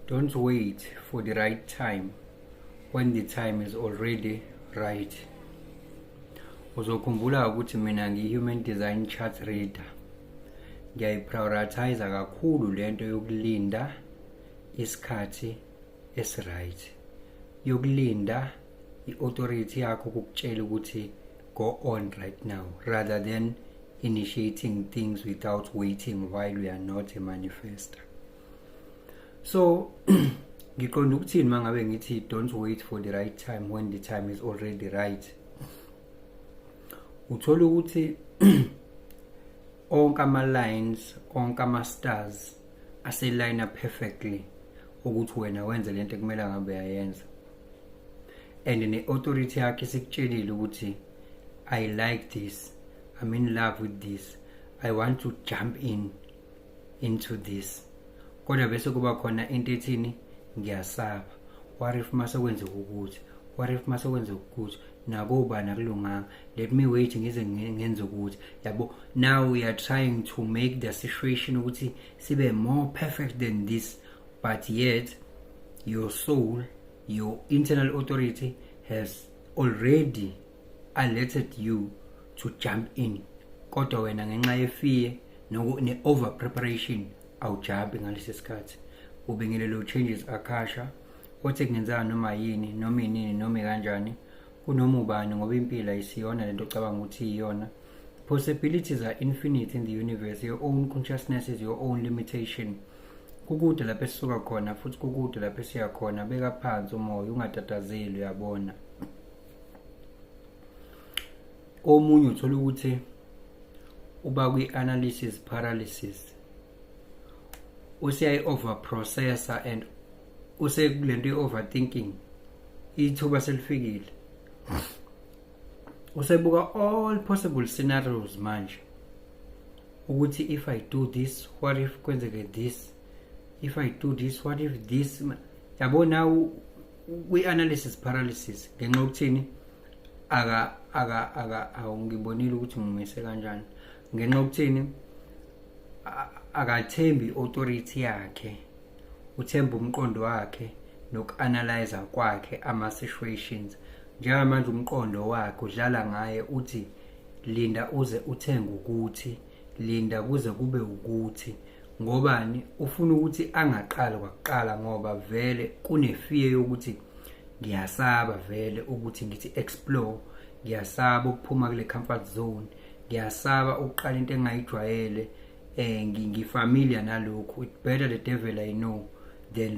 Don't wait for the right time when the time is already right. Uzokhumbula ukuthi mina ngi-human design chart reader. Ngiyayiprioritize kakhulu lento yokulinda isikhathi esiright. Yokulinda i-authority yakho ukukutshela ukuthi go on right now rather than initiating things without waiting while we are not a manifester. So ngiqonda ukuthini mangabe ngithi don't wait for the right time when the time is already right. Uthola ukuthi onke ama-lines, onke ama-stars ase-line up perfectly ukuthi wena wenze lento ekumele ngabe uyayenza. And ne-authority yakhe isikutshelile ukuthi I like this, I'm in love with this, I want to jump into this. Kodwa bese kuba khona into ethini ngiyasaba. What if mase kwenzeka ukuthi? What if mase kwenzeka ukuthi? Nakuba nakulunganga. Let me wait ngize ngenze ukuthi. Yabo, now we are trying to make the situation ukuthi sibe more perfect than this, but yet your soul, your internal authority has already alerted you to jump in. Kodwa wena ngenxa yefear ne over preparation awujambi ngalesi sikhathi. Ubengile lo changes akasha othi kungenzeka noma yini noma inini noma kanjani kunoma ubani ngoba impilo ayisiyona lento ocabanga ukuthi iyona. Possibilities are infinite in the universe. Your own consciousness is your own limitation. Kukude lapho esisuka khona futhi kukude lapho esiya khona. Beka phansi umoya ungatatazeli, uyabona. Omunye uthola ukuthi uba kwi-analysis paralysis. Usiyayi overprocessor and usekulento i-overthinking. Ithuba selifikile. Usebuka all possible scenarios manje. Ukuthi if I do this, what if kwenzeke this? If I do this, what if this? Yabo now we-analysis paralysis. Ngenxa yokuthini awungibonile ukuthi ngimise kanjani. Ngenxa yokuthini akathembi authority yakhe, uthemba umqondo wakhe noku-analyze kwakhe ama-situations. Njengamanje umqondo wakhe udlala ngaye uthi linda uze uthenge ukuthi, linda kuze kube ukuthi. Ngobani? Ufuna ukuthi angaqali kwakuqala ngoba vele kunefear yokuthi ngiyasaba vele ukuthi ngithi explore, ngiyasaba ukuphuma kule comfort zone, ngiyasaba ukuqala into engayijwayele. Ngifamiliar nalokho. It's better the devil I know than